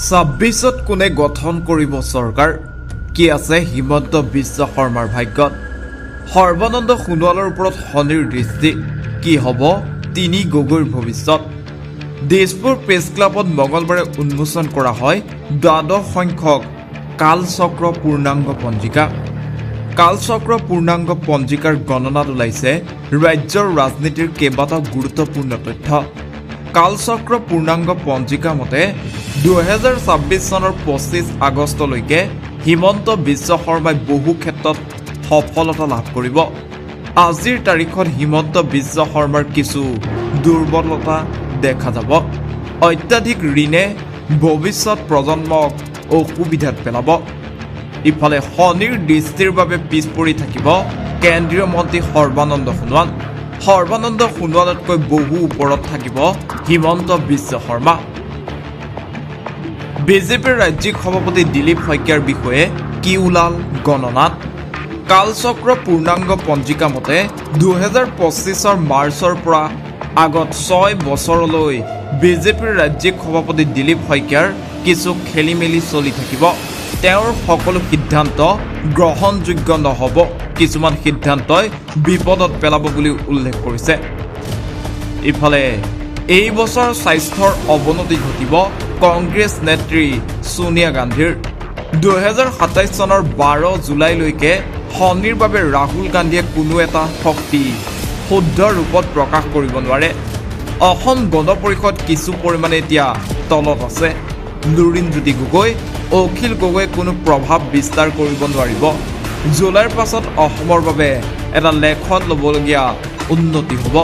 26ত কোনে গঠন কৰিব চৰকাৰ কি আছে হিমন্ত বিশ্ব শৰ্মাৰ ভাগ্যত সৰ্বানন্দ সোণোৱালৰ ওপৰত শনিৰ দৃষ্টি কি হ'ব তিনি গগৈৰ ভৱিষ্যত দিছপুৰ প্ৰেছ ক্লাবত মঙলবাৰে উন্মোচন কৰা হয় দ্বাদশ সংখ্যক কালচক্ৰ পূৰ্ণাংগ পঞ্জিকা কালচক্ৰ পূৰ্ণাংগ পঞ্জিকাৰ গণনাত ওলাইছে ৰাজ্যৰ ৰাজনীতিৰ কেইবাটাও গুৰুত্বপূৰ্ণ তথ্য কালচক্ৰ পূৰ্ণাংগ পঞ্জিকা মতে 2026 চনৰ 25 আগষ্টলৈকে হিমন্ত বিশ্ব শৰ্মাই বহু ক্ষেত্ৰত সফলতা লাভ কৰিব আজিৰ তাৰিখত হিমন্ত বিশ্ব শৰ্মাৰ কিছু দুৰ্বলতা দেখা যাব অত্যাধিক ঋণে ভৱিষ্যত প্ৰজন্মক অসুবিধাত পেলাব ইফালে শনিৰ দৃষ্টিৰ বাবে পিছ পৰি থাকিব কেন্দ্ৰীয় মন্ত্ৰী সৰ্বানন্দ সোণোৱালতকৈ বহু ওপৰত থাকিব হিমন্ত বিশ্ব শৰ্মা বিজেপিৰ ৰাজ্যিক সভাপতি দিলীপ শইকীয়াৰ বিষয়ে কি ওলাল গণনাত কালচক্ৰ পূৰ্ণাংগ পঞ্জিকা মতে 2025 মাৰ্চৰ পৰা আগত 6 বছৰলৈ বিজেপিৰ ৰাজ্যিক সভাপতি দিলীপ শইকীয়াৰ কিছু খেলিমেলি চলি থাকিব তেওঁৰ সকলো সিদ্ধান্ত গ্ৰহণযোগ্য নহ'ব কিছুমান সিদ্ধান্তই বিপদত পেলাব বুলি উল্লেখ কৰিছে ইফালে এই বছৰ স্বাস্থ্যৰ অৱনতি ঘটিব কংগ্ৰেছ নেত্ৰী সোনিয়া গান্ধীৰ 2027 চনৰ 12 জুলাইলৈকে শনিৰ বাবে ৰাহুল গান্ধীয়ে কোনো এটা শক্তি শুদ্ধ ৰূপত প্ৰকাশ কৰিব নোৱাৰে অসম গণ পৰিষদ কিছু পৰিমাণে এতিয়া তলত আছে লুৰিণজ্যোতি গগৈ অখিল গগৈ কোনো প্ৰভাৱ বিস্তাৰ কৰিব নোৱাৰিব জুলাইৰ পাছত অসমৰ বাবে এটা লেখন ল'বলগীয়া উন্নতি হ'ব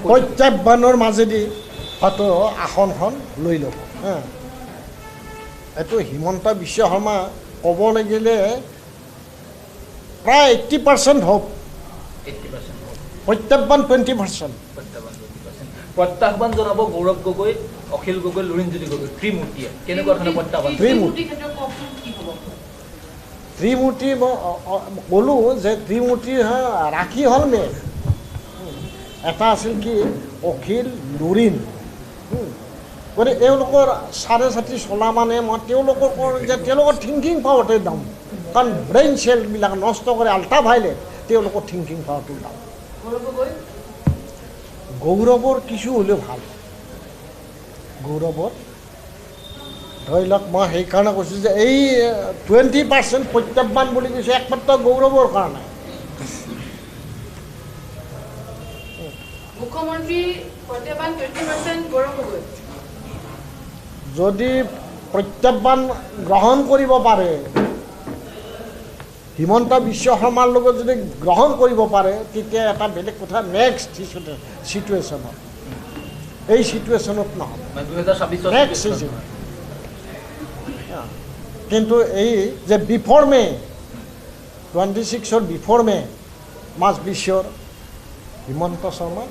প্ৰত্যাহ্বানৰ মাজেদি হয়তো আসনখন লৈ ল'ব এইটো হিমন্ত বিশ্ব শৰ্মা ক'ব লাগিলে প্ৰায় 80% হ'ব প্ৰত্যাহ্বান 20% প্ৰত্যাহ্বান জনাব গৌৰৱ গগৈ অখিল গগৈ লুৰিণজ্যোতি গগৈ ত্ৰিমূৰ্তিয়ে কেনেকুৱা ধৰণৰ প্ৰত্যাহ্বান ত্ৰিমূৰ্তি মই ক'লোঁ যে ত্ৰিমূৰ্তি ৰাখি হ'ল মেঘ এটা আছিল কি অখিল লুৰিণ গতিকে এওঁলোকৰ চাৰে ছাতি চলা মানে মই তেওঁলোকৰ থিংকিং পাৱাৰটোৱে দাম কাৰণ ব্ৰেইন চেলবিলাক নষ্ট কৰে আল্ট্ৰাভাইলেট তেওঁলোকৰ থিংকিং পাৱাৰটো দাম গৌৰৱৰ কিছু হ'লেও ভাল গৌৰৱৰ ধৰি লওক মই সেইকাৰণে কৈছোঁ যে এই 20% প্ৰত্যাহ্বান বুলি কৈছোঁ একমাত্ৰ গৌৰৱৰ কাৰণে মুখ্যমন্ত্ৰী প্ৰত্যাহ্বান 20% গৌৰৱ গগৈ যদি প্ৰত্যাহ্বান গ্ৰহণ কৰিব পাৰে হিমন্ত বিশ্ব শৰ্মাৰ লগত যদি গ্ৰহণ কৰিব পাৰে তেতিয়া এটা বেলেগ কথা নেক্সট চিটুৱেশ্যনত এই চিটুৱেশ্যনত নহয় নেক্সট চিজন কিন্তু এই যে বিফৰ মে 26 বিফৰ মে মাজ বিশ্বৰ হিমন্ত শৰ্মা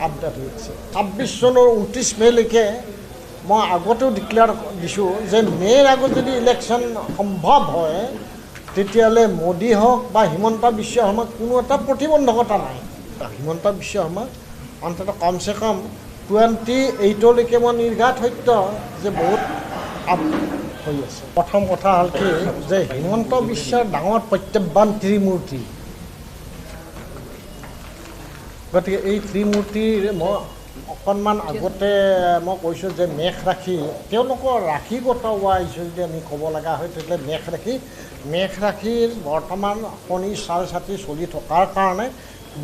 আপডেট হৈ আছে 26 চনৰ 29 মেলৈকে মই আগতেও ডিক্লেয়াৰ দিছোঁ যে মেৰ আগত যদি ইলেকশ্যন সম্ভৱ হয় তেতিয়াহ'লে মোদী হওক বা হিমন্ত বিশ্ব শৰ্মাক কোনো এটা প্ৰতিবন্ধকতা নাই হিমন্ত বিশ্ব শৰ্মা অন্ততঃ কমচে কম 28লৈকে মই নিৰ্ঘাত সত্য যে বহুত আপ হৈ আছে প্ৰথম কথা হ'ল কি যে হিমন্ত বিশ্বৰ ডাঙৰ প্ৰত্যাহ্বান ত্ৰিমূৰ্তি গতিকে এই ত্ৰিমূৰ্তিৰ মই অকণমান আগতে মই কৈছোঁ যে মেঘ ৰাশি তেওঁলোকৰ ৰাশিগত ৱাইজ যদি আমি ক'ব লগা হয় তেতিয়াহ'লে মেঘ ৰাশিৰ বৰ্তমান শনি চাৰে ছাতি চলি থকাৰ কাৰণে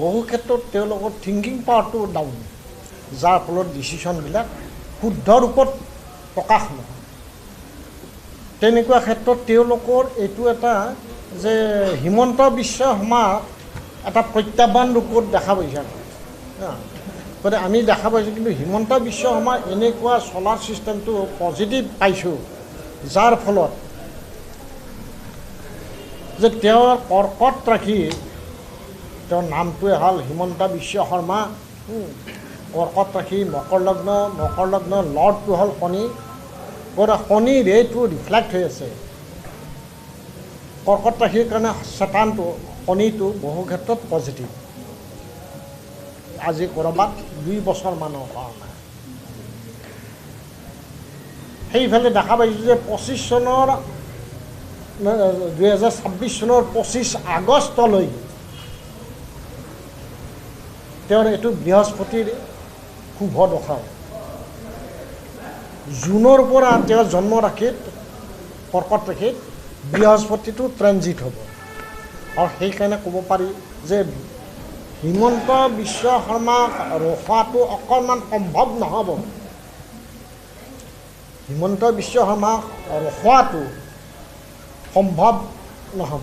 বহু ক্ষেত্ৰত তেওঁলোকৰ থিংকিং পাৱাৰটো ডাউন যাৰ ফলত ডিচিশ্যনবিলাক শুদ্ধ ৰূপত প্ৰকাশ নহয় তেনেকুৱা ক্ষেত্ৰত তেওঁলোকৰ এইটো এটা যে হিমন্ত বিশ্ব শৰ্মাক এটা প্ৰত্যাহ্বান ৰূপত দেখা পাইছে গতিকে আমি দেখা পাইছোঁ কিন্তু হিমন্ত বিশ্ব শৰ্মাৰ এনেকুৱা চলাৰ ছিষ্টেমটো পজিটিভ পাইছোঁ যাৰ ফলত যে তেওঁৰ কৰ্কট ৰাশি তেওঁৰ নামটোৱে হ'ল হিমন্ত বিশ্ব শৰ্মা কৰ্কট ৰাশি মকৰ লগ্ন লৰ্ডটো হ'ল শনি শনি ৰেটো ৰিফ্লেক্ট হৈ আছে কৰ্কট ৰাশিৰ কাৰণে চেতানটো শনিটো বহু ক্ষেত্ৰত পজিটিভ আজি ক'ৰবাত 2 বছৰমানৰ কাৰণে সেইফালে দেখা পাইছোঁ যে 25 চনৰ 2026 চনৰ 25 আগষ্টলৈ তেওঁৰ এইটো বৃহস্পতিৰ শুভ দশা জুনৰ পৰা তেওঁৰ জন্ম ৰাশিত কৰ্কট ৰাশিত বৃহস্পতিটো ট্ৰেনজিট হ'ব আৰু সেইকাৰণে ক'ব পাৰি যে হিমন্ত বিশ্ব শৰ্মাক ৰখোৱাটো অকণমান সম্ভৱ নহ'ব হিমন্ত বিশ্ব শৰ্মাক ৰখোৱাটো সম্ভৱ নহ'ব